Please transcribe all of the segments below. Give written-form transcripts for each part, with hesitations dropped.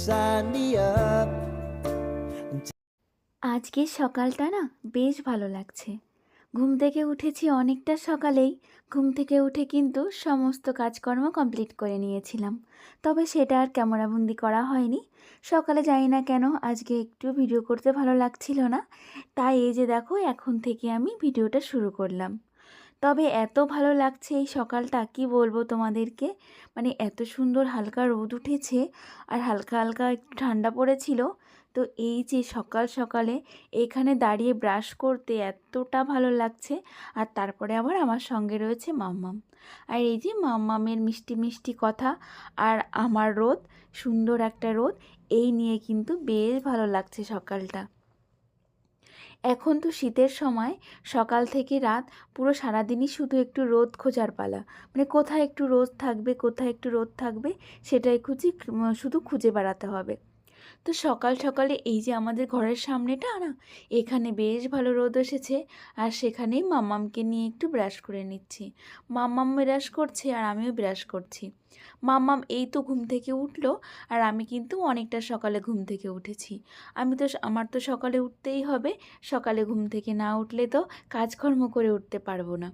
sign me up. আজকের সকালটা না বেশ ভালো লাগছে। ঘুম থেকে উঠেছি অনেকটা সকালেই। ঘুম থেকে উঠে কিন্তু সমস্ত কাজকর্ম কমপ্লিট করে নিয়েছিলাম, তবে সেটা আর ক্যামেরাবন্দি করা হয়নি। সকালে জানি না কেন আজকে একটু ভিডিও করতে ভালো লাগছিল না, তাই এই যে দেখো এখন থেকে আমি ভিডিওটা শুরু করলাম। তবে এত ভালো লাগছে এই সকালটা, কি বলবো তোমাদেরকে। মানে এত সুন্দর হালকা রোদ উঠেছে আর হালকা হালকা একটু ঠান্ডা পড়েছিল। তো এই যে সকাল সকালে এখানে দাঁড়িয়ে ব্রাশ করতে এতটা ভালো লাগছে। আর তারপরে আবার আমার সঙ্গে রয়েছে মাম্মাম। আর এই যে মাম্মামের মিষ্টি মিষ্টি কথা আর আমার রোদ, সুন্দর একটা রোদ, এই নিয়ে কিন্তু বেশ ভালো লাগছে সকালটা। এখন তো শীতের সময়, সকাল থেকে রাত পুরো সারাদিনই শুধু একটু রোদ খোঁজার পালা। মানে কোথায় একটু রোদ থাকবে, কোথায় একটু রোদ থাকবে, সেটাই শুধু খুঁজে বেড়াতে হবে। তো সকাল সকালে এই যে আমাদের ঘরের সামনেটা না, এখানে বেশ ভালো রোদ এসেছে। আর সেখানেই মাম্মামকে নিয়ে একটু ব্রাশ করে নিচ্ছি। মাম্মাম ব্রাশ করছে আর আমিও ব্রাশ করছি। মাম্মাম এই তো ঘুম থেকে উঠলো, আর আমি কিন্তু অনেকটা সকালে ঘুম থেকে উঠেছি। আমার তো সকালে উঠতেই হবে। সকালে ঘুম থেকে না উঠলে তো কাজকর্ম করে উঠতে পারবো না।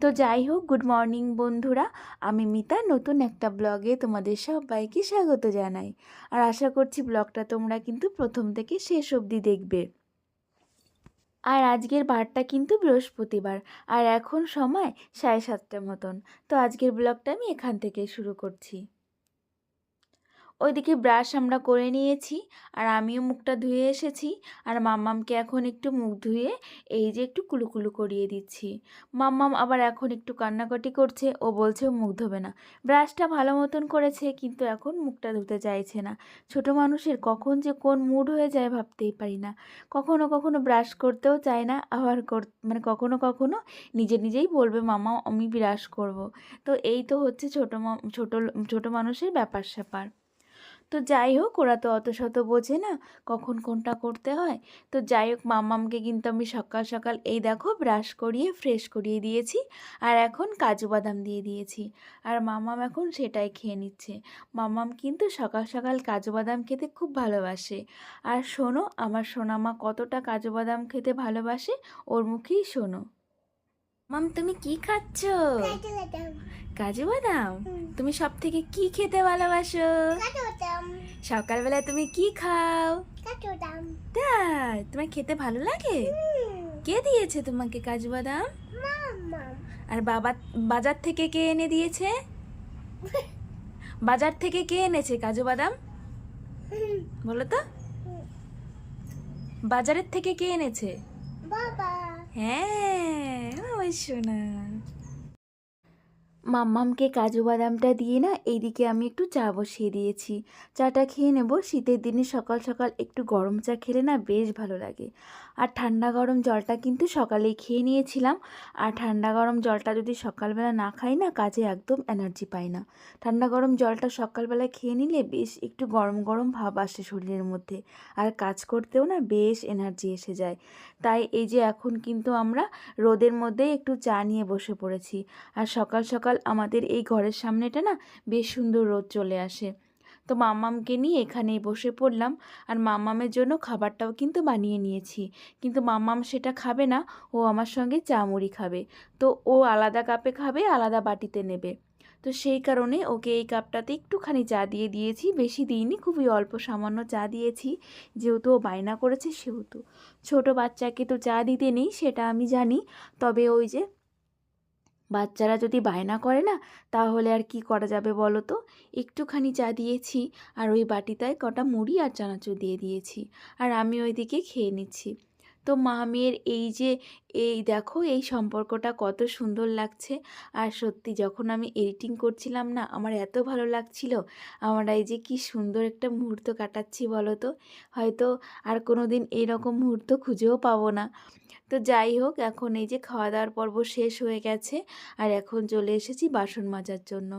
তো যাই হোক, গুড মর্নিং বন্ধুরা, আমি মিতা নতুন একটা ব্লগে তোমাদের সবাইকে স্বাগত জানাই। আর আশা করছি ব্লগটা তোমরা কিন্তু প্রথম থেকে শেষ অবধি দেখবে। আর আজকের বারটা কিন্তু বৃহস্পতিবার, আর এখন সময় 7:30 মতন। তো আজকের ব্লগটা আমি এখান থেকে শুরু করছি। ওইদিকে ব্রাশ আমরা করে নিয়েছি, আর আমিও মুখটা ধুয়ে এসেছি। আর মাম্মামকে এখন একটু মুখ ধুয়ে এই যে একটু কুলুকুলু করিয়ে দিচ্ছি। মাম্মাম আবার এখন একটু কান্নাকাটি করছে, ও বলছে ও মুখ ধোবে না। ব্রাশটা ভালো মতন করেছে, কিন্তু এখন মুখটা ধুতে চাইছে না। ছোট মানুষের কখন যে কোন মুড হয়ে যায় ভাবতেই পারি না। কখনো কখনো ব্রাশ করতেও চায় না, আবার মানে কখনো কখনো নিজে নিজেই বলবে মামা আমি ব্রাশ করব। তো এই তো হচ্ছে ছোট মানুষের ব্যাপার স্যাপার। তো যাই হোক, ওরা তো অত শত বোঝে না কখন কোনটা করতে হয়। তো যাই হোক, মাম্মামকে কিন্তু আমি সকাল সকাল এই দেখো ব্রাশ করিয়ে ফ্রেশ করিয়ে দিয়েছি, আর এখন কাজু বাদাম দিয়ে দিয়েছি। আর মাম্মাম এখন সেটাই খেয়ে নিচ্ছে। মাম্মাম কিন্তু সকাল সকাল কাজু বাদাম খেতে খুব ভালোবাসে। আর শোনো, আমার সোনামা কতটা কাজু বাদাম খেতে ভালোবাসে, ওর মুখেই শোনো। মাম, তুমি কি খাচ্ছ? কাজু বাদাম। তুমি সব থেকে কি খেতে ভালোবাসো? সকালবেলা তুমি কি খাও? তাই তোমার খেতে ভালো লাগে? কে দিয়েছে তোমাকে কাজু বাদাম? আর বাজার থেকে কে এনে দিয়েছে? বাজার থেকে কে এনেছে কাজু বাদাম? বলো তো, বাজারের থেকে কে এনেছে? হ্যাঁ, ওই শোনা। মাম্মামকে কাজু বাদামটা দিয়ে না এইদিকে আমি একটু চা বসিয়ে দিয়েছি। চাটা খেয়ে নেব। শীতের দিনে সকাল সকাল একটু গরম চা খেলে না বেশ ভালো লাগে। আর ঠান্ডা গরম জলটা কিন্তু সকালেই খেয়ে নিয়েছিলাম। আর ঠান্ডা গরম জলটা যদি সকালবেলা না খাই না, কাজে একদম এনার্জি পাই না। ঠান্ডা গরম জলটা সকালবেলা খেয়ে নিলে বেশ একটু গরম গরম ভাব আসে শরীরের মধ্যে, আর কাজ করতেও না বেশ এনার্জি এসে যায়। তাই এই যে এখন কিন্তু আমরা রোদের মধ্যেই একটু চা নিয়ে বসে পড়েছি। আর সকাল সকাল আমাদের এই ঘরের সামনেটা না বেশ সুন্দর রোদ চলে আসে। তো মাম্মামকে নিয়ে এখানেই বসে পড়লাম। আর মাম্মামের জন্য খাবারটাও কিন্তু বানিয়ে নিয়েছি, কিন্তু মাম্মাম সেটা খাবে না। ও আমার সঙ্গে চা মুড়ি খাবে। তো ও আলাদা কাপে খাবে, আলাদা বাটিতে নেবে। তো সেই কারণে ওকে এই কাপটাতে একটুখানি চা দিয়ে দিয়েছি, বেশি দিইনি, খুবই অল্প সামান্য চা দিয়েছি। যেহেতু ও বায়না করেছে সেহেতু। ছোট বাচ্চাকে তো চা দিতে নেই, সেটা আমি জানি। তবে ওই যে বাচ্চারা যদি বায়না করে না, তাহলে আর কি করা যাবে বলো তো। একটুখানি চা দিয়েছি, আর ওই বাটিটায় কটা মুড়ি আর চানাচুর দিয়ে দিয়েছি। আর আমি ওইদিকে খেয়ে নিচ্ছি। তো মা মেয়ের এই দেখো এই সম্পর্কটা কত সুন্দর লাগছে। আর সত্যি যখন আমি এডিটিং করছিলাম না, আমার এত ভালো লাগছিল। আমরা এই যে কি সুন্দর একটা মুহূর্ত কাটাচ্ছি বলো তো। হয়তো আর কোনো দিন এইরকম মুহূর্ত খুঁজেও পাবো না। তো যাই হোক, এখন এই যে খাওয়া দাওয়ার পর্ব শেষ হয়ে গেছে, আর এখন চলে এসেছি বাসন মাজার জন্য।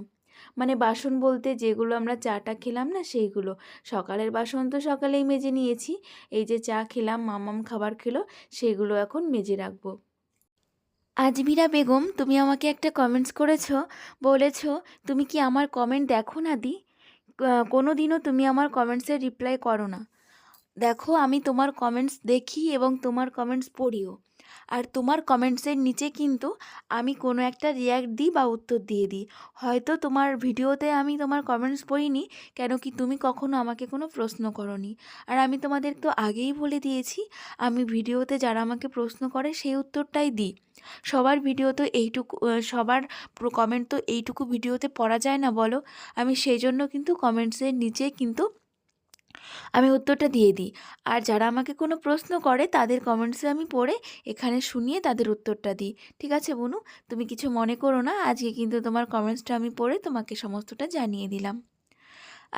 মানে বাসন বলতে যেগুলো আমরা চাটা খেলাম না সেইগুলো। সকালের বাসন তো সকালেই মেজে নিয়েছি। এই যে চা খেলাম, মামাম খাবার খেলো, সেগুলো এখন মেজে রাখবো। আজমিরা বেগম, তুমি আমাকে একটা কমেন্টস করেছো, বলেছো তুমি কি আমার কমেন্ট দেখো না দি? কোনো দিনও তুমি আমার কমেন্টসের রিপ্লাই করো না। দেখো, আমি তোমার কমেন্টস দেখি এবং তোমার কমেন্টস পড়িও। আর তোমার কমেন্টসের নিচে কিন্তু আমি কোনো একটা রিয়্যাক্ট দিই বা উত্তর দিয়ে দিই। হয়তো তোমার ভিডিওতে আমি তোমার কমেন্টস পড়িনি, কেন কি তুমি কখনো আমাকে কোনো প্রশ্ন করোনি। আর আমি তোমাদের তো আগেই বলে দিয়েছি, আমি ভিডিওতে যারা আমাকে প্রশ্ন করে সেই উত্তরটাই দিই। সবার ভিডিও তো এইটুকু, সবার কমেন্ট তো এইটুকু ভিডিওতে পড়া যায় না বলো। আমি সেই জন্য কিন্তু কমেন্টসের নিচে কিন্তু আমি উত্তরটা দিয়ে দিই। আর যারা আমাকে কোনো প্রশ্ন করে তাদের কমেন্টসে আমি পড়ে এখানে শুনিয়ে তাদের উত্তরটা দিই। ঠিক আছে বুনু, তুমি কিছু মনে করো না, আজকে কিন্তু তোমার কমেন্টসটা আমি পড়ে তোমাকে সমস্তটা জানিয়ে দিলাম।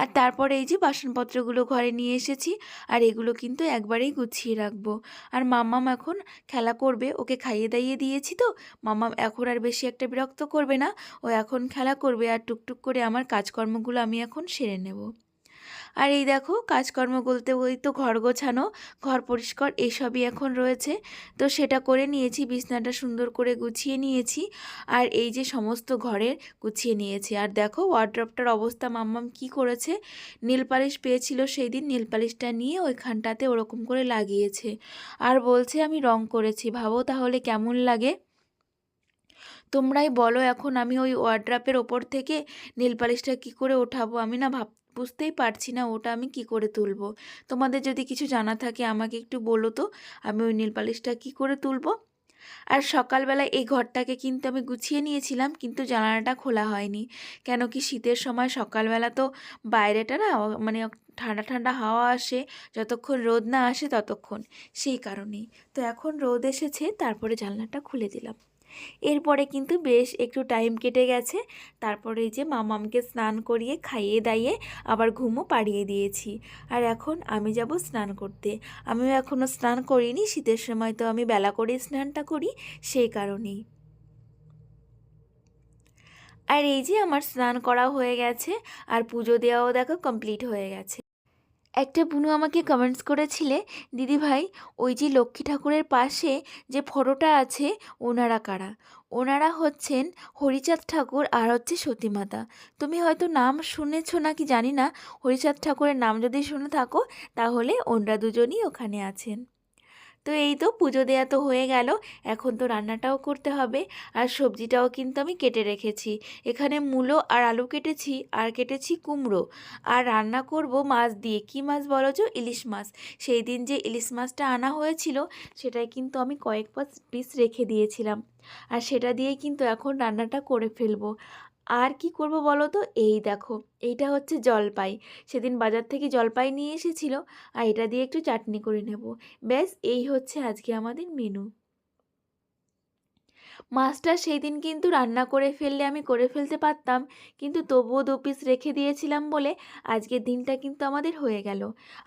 আর তারপরে এই যে বাসনপত্রগুলো ঘরে নিয়ে এসেছি, আর এগুলো কিন্তু একবারেই গুছিয়ে রাখবো। আর মাম্মাম এখন খেলা করবে, ওকে খাইয়ে দাইয়ে দিয়েছি তো মাম্মাম এখন আর বেশি একটা বিরক্ত করবে না। ও এখন খেলা করবে আর টুকটুক করে আমার কাজকর্মগুলো আমি এখন সেরে নেব। আর এই দেখো, কাজকর্ম বলতে ওই তো ঘর গোছানো, ঘর পরিষ্কার এসবই এখন রয়েছে। তো সেটা করে নিয়েছি, বিছনাটা সুন্দর করে গুছিয়ে নিয়েছি। আর এই যে সমস্ত ঘরের গুছিয়ে নিয়েছি। আর দেখো ওয়ার্ড্রপটার অবস্থা মাম্মাম কি করেছে, নীল পালিশ পেয়েছিল সেই দিন, নীল পালিশটা নিয়ে ওইখানটাতে ওরকম করে লাগিয়েছে। আর বলছে আমি রং করেছি, ভাবো তাহলে কেমন লাগে। তোমরাই বলো, এখন আমি ওই ওয়ার্ড্রপের ওপর থেকে নীল পালিশটা কী করে ওঠাবো, আমি না বুঝতেই পারছি না ওটা আমি কি করে তুলবো। তোমাদের যদি কিছু জানা থাকে আমাকে একটু বলো তো, আমি ওই নীল পালিশটা কী করে তুলবো। আর সকালবেলা এই ঘরটাকে কিন্তু আমি গুছিয়ে নিয়েছিলাম, কিন্তু জানালাটা খোলা হয়নি। কেন কি শীতের সময় সকালবেলা তো বাইরেটা না মানে ঠান্ডা ঠান্ডা হাওয়া আসে, যতক্ষণ রোদ না আসে ততক্ষণ, সেই কারণেই। তো এখন রোদ এসেছে, তারপরে জানলাটা খুলে দিলাম। এরপরে কিন্তু বেশ একটু টাইম কেটে গেছে। তারপরে এই যে মামামকে স্নান করিয়ে খাইয়ে দাইয়ে আবার ঘুমও পাড়িয়ে দিয়েছি। আর এখন আমি যাব স্নান করতে। আমিও এখনও স্নান করিনি, শীতের সময় তো আমি বেলা করে স্নানটা করি, সেই কারণেই। আর এই যে আমার স্নান করা হয়ে গেছে, আর পুজো দেওয়াও দেখো কমপ্লিট হয়ে গেছে। একটা বুনু আমাকে কমেন্টস করেছিলে, দিদি ভাই ওই যে লক্ষ্মী ঠাকুরের পাশে যে ফটোটা আছে ওনারা কারা। ওনারা হচ্ছেন হরিচাঁদ ঠাকুর আর হচ্ছে সতীমাতা। তুমি হয়তো নাম শুনেছো নাকি জানি না, হরিচাঁদ ঠাকুরের নাম যদি শুনে থাকো তাহলে ওনারা দুজনই ওখানে আছেন। তো এই তো পুজো দেয়া তো হয়ে গেল, এখন তো রান্নাটাও করতে হবে। আর সবজিটাও কিন্তু আমি কেটে রেখেছি, এখানে মূলো আর আলু কেটেছি, আর কেটেছি কুমড়ো। আর রান্না করব মাছ দিয়ে, কি মাছ বলো তো, ইলিশ মাছ। সেই দিন যে ইলিশ মাছটা আনা হয়েছিল সেটাই কিন্তু আমি কয়েক পিস রেখে দিয়েছিলাম, আর সেটা দিয়েই কিন্তু এখন রান্নাটা করে ফেলবো। আর কি করব বলো তো, এই দেখো, এইটা হচ্ছে জলপাই, সেদিন বাজার থেকে জলপাই নিয়ে এসেছিল, আর এটা দিয়ে একটু চাটনি করে নেব। ব্যাস এই হচ্ছে আজকে আমাদের মেনু। মাছটা সেই দিন কিন্তু রান্না করে ফেললে আমি করে ফেলতে পারতাম, কিন্তু তবুও 2 পিস রেখে দিয়েছিলাম বলে আজকের দিনটা কিন্তু আমাদের হয়ে গেল।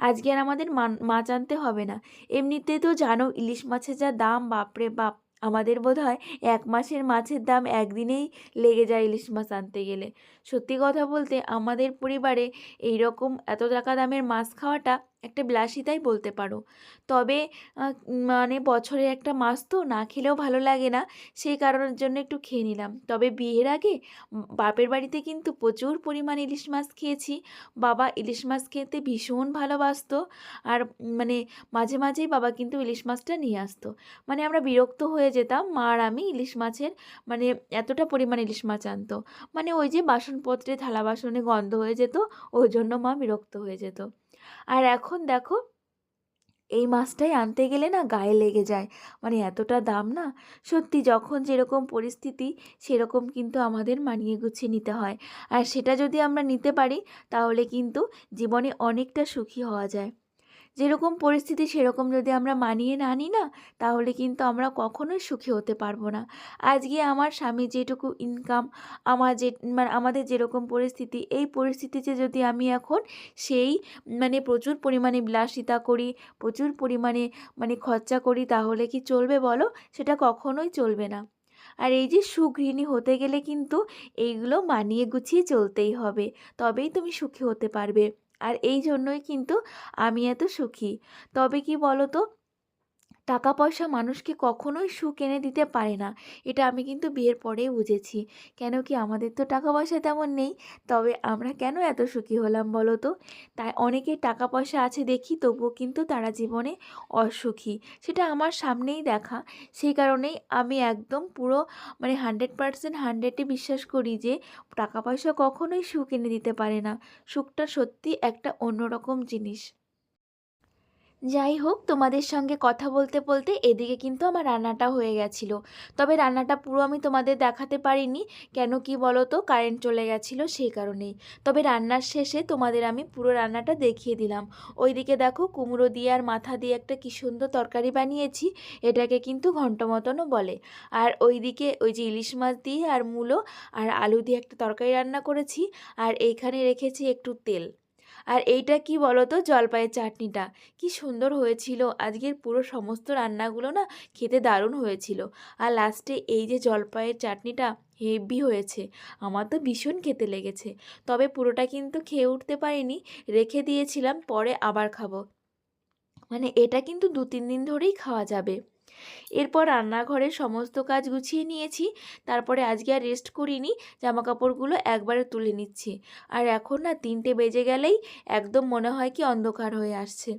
আজকে আর আমাদের মাছ আনতে হবে না। এমনিতে তো জানো ইলিশ মাছের যা দাম, বাপরে বাপ, আমাদের বোধহয় 1 মাসের মাছের দাম একদিনেই লেগে যায় ইলিশ মাছ আনতে গেলে। সত্যি কথা বলতে আমাদের পরিবারে এই রকম এত টাকা দামের মাছ খাওয়াটা একটা বিলাসিতাই বলতে পারো। তবে মানে বছরে একটা মাছ তো না খেলেও ভালো লাগে না, সেই কারণের জন্য একটু খেয়ে নিলাম। তবে বিয়ের আগে বাপের বাড়িতে কিন্তু প্রচুর পরিমাণে ইলিশ মাছ খেয়েছি। বাবা ইলিশ মাছ খেতে ভীষণ ভালোবাসতো। আর মানে মাঝে মাঝেই বাবা কিন্তু ইলিশ মাছটা নিয়ে আসতো। মানে আমরা বিরক্ত হয়ে যেতাম, মা আর আমি, ইলিশ মাছের মানে এতটা পরিমাণ ইলিশ মাছ আনতো। মানে ওই যে বাসনপত্রে থালা বাসনে গন্ধ হয়ে যেত, ওই জন্য মা বিরক্ত হয়ে যেত। আর এখন দেখো, এই মাছটাই আনতে গেলে না গায়ে লেগে যায়, মানে এতটা দাম না। সত্যি যখন যেরকম পরিস্থিতি সেরকম কিন্তু আমাদের মানিয়ে গুছিয়ে নিতে হয়। আর সেটা যদি আমরা নিতে পারি তাহলে কিন্তু জীবনে অনেকটা সুখী হওয়া যায়। যেরকম পরিস্থিতি সেরকম যদি আমরা মানিয়ে না নিই না, তাহলে কিন্তু আমরা কখনোই সুখী হতে পারবো না। আজকে আমার স্বামী যেটুকু ইনকাম, আমার যে মানে আমাদের যেরকম পরিস্থিতি, এই পরিস্থিতিতে যদি আমি এখন সেই মানে প্রচুর পরিমাণে বিলাসিতা করি, প্রচুর পরিমাণে মানে খরচা করি, তাহলে কি চলবে বলো? সেটা কখনোই চলবে না। আর এই যে সুগৃহিণী হতে গেলে কিন্তু এইগুলো মানিয়ে গুছিয়ে চলতেই হবে, তবেই তুমি সুখী হতে পারবে। আর এই জন্যই কিন্তু আমি এত সুখী। তবে কি বলো তো, টাকা পয়সা মানুষকে কখনোই সুখ এনে দিতে পারে না, এটা আমি কিন্তু বিয়ের পরেই বুঝেছি। কেন কি আমাদের তো টাকা পয়সা তেমন নেই, তবে আমরা কেন এত সুখী হলাম বলো তো? তাই অনেকের টাকা পয়সা আছে দেখি, তবুও কিন্তু তারা জীবনে অসুখী, সেটা আমার সামনেই দেখা। সেই কারণেই আমি একদম পুরো মানে 100% 100-ই বিশ্বাস করি যে টাকা পয়সা কখনোই সুখ এনে দিতে পারে না। সুখটা সত্যি একটা অন্যরকম জিনিস। যাই হোক, তোমাদের সঙ্গে কথা বলতে বলতে এদিকে কিন্তু আমার রান্নাটা হয়ে গেছিলো। তবে রান্নাটা পুরো আমি তোমাদের দেখাতে পারিনি। কেন কি বলো তো, কারেন্ট চলে গেছিলো সেই কারণেই। তবে রান্নার শেষে তোমাদের আমি পুরো রান্নাটা দেখিয়ে দিলাম। ওইদিকে দেখো, কুমড়ো দিয়ে আর মাথা দিয়ে একটা কি সুন্দর তরকারি বানিয়েছি, এটাকে কিন্তু ঘন্ট মতনও বলে। আর ওইদিকে ওই যে ইলিশ মাছ দিয়ে আর মূলো আর আলু দিয়ে একটা তরকারি রান্না করেছি। আর এইখানে রেখেছি একটু তেল। আর এইটা কি বলো তো, জলপাইয়ের চাটনিটা কি সুন্দর হয়েছিল। আজকের পুরো সমস্ত রান্নাগুলো না খেতে দারুণ হয়েছিল। আর লাস্টে এই যে জলপাইয়ের চাটনিটা হেভি হয়েছে, আমার তো ভীষণ খেতে লেগেছে। তবে পুরোটা কিন্তু খেয়ে উঠতে পারিনি, রেখে দিয়েছিলাম, পরে আবার খাবো। মানে এটা কিন্তু 2-3 দিন ধরেই খাওয়া যাবে। এরপর রান্নাঘরের সমস্ত কাজ গুছিয়ে নিয়েছি। তারপরে আজকে আর রেস্ট করিনি, জামাকাপড়গুলো একবারে তুলে নিচ্ছি। আর এখন না 3টে বেজে গেলেই একদম মনে হয় কি অন্ধকার হয়ে আসছে।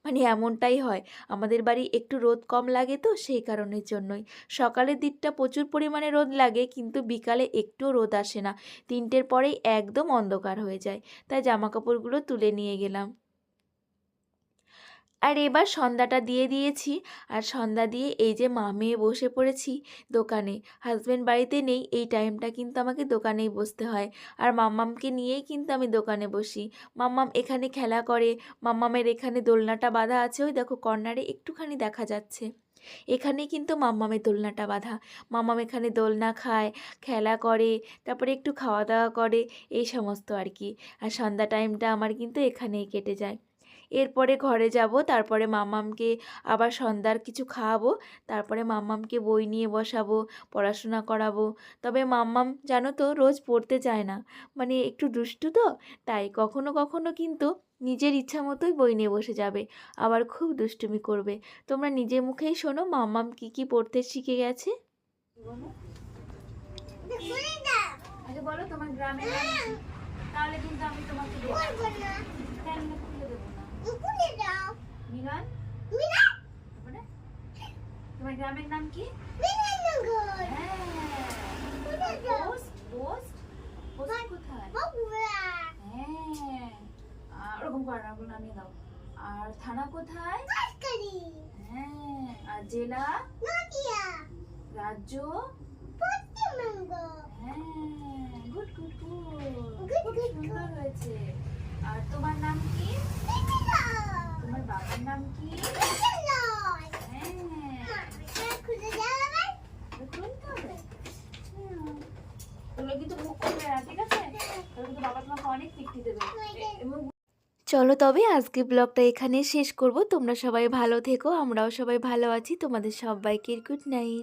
মানে এমনটাই হয়, আমাদের বাড়ি একটু রোদ কম লাগে তো সেই কারণের জন্যই। সকালের দিকটা প্রচুর পরিমাণে রোদ লাগে, কিন্তু বিকালে একটুও রোদ আসে না। 3টের পরেই একদম অন্ধকার হয়ে যায়। তাই জামাকাপড়গুলো তুলে নিয়ে গেলাম। আর এবার সন্ধ্যাটা দিয়ে দিয়েছি। আর সন্ধ্যা দিয়ে এই যে মা মেয়ে বসে পড়েছি দোকানে। হাজব্যান্ড বাড়িতে নেই, এই টাইমটা কিন্তু আমাকে দোকানেই বসতে হয়। আর মাম্মামকে নিয়েই কিন্তু আমি দোকানে বসি। মাম্মাম এখানে খেলা করে। মাম্মামের এখানে দোলনাটা বাঁধা আছে, ওই দেখো কর্নারে একটুখানি দেখা যাচ্ছে। এখানেই কিন্তু মাম্মামের দোলনাটা বাঁধা। মাম্মাম এখানে দোলনা খায়, খেলা করে, তারপরে একটু খাওয়া দাওয়া করে, এই সমস্ত আর কি। আর সন্ধ্যা টাইমটা আমার কিন্তু এখানেই কেটে যায়। এরপরে ঘরে যাব, তারপরে মাম্মামকে আবার সন্ধ্যার কিছু খাওয়াবো, তারপরে মাম্মামকে বই নিয়ে বসাবো, পড়াশোনা করাবো। তবে মাম্মাম জানো তো রোজ পড়তে চায় না, মানে একটু দুষ্টু তো, তাই কখনো কখনো কিন্তু নিজের ইচ্ছা মতোই বই নিয়ে বসে যাবে, আবার খুব দুষ্টুমি করবে। তোমরা নিজের মুখেই শোনো মাম্মাম কি কি পড়তে শিখে গেছে। আচ্ছা বলো তোমার গ্রামের নাম কি? তাহলে কিন্তু আমি তোমাকে দেবো না, খুলে দেবো না। মিলন, তারপরে তোমার গ্রামের নাম কি? হ্যাঁ। পোস্ট পোস্ট পোস্ট কোথায়? হ্যাঁ, ওরকম করো না, ওগুলো নামিয়ে দাও। আর থানা কোথায়? হ্যাঁ। আর জেলা? রাজ্য? হ্যাঁ, গুড গুড গুড, খুব সুন্দর হয়েছে। আর তোমার নাম কি? তোমার বাবার নাম কি? হ্যাঁ, খুলতে হবে। তোমরা কিন্তু মুখ করবে না, ঠিক আছে? তাহলে কিন্তু বাবা তোমাকে অনেক পিটি দেবে। চলো তবে আজকে ব্লগটা এখানে শেষ করব। তোমরা সবাই ভালো থেকো, আমরাও সবাই ভালো আছি। তোমাদের সবাইকে গুড নাইট।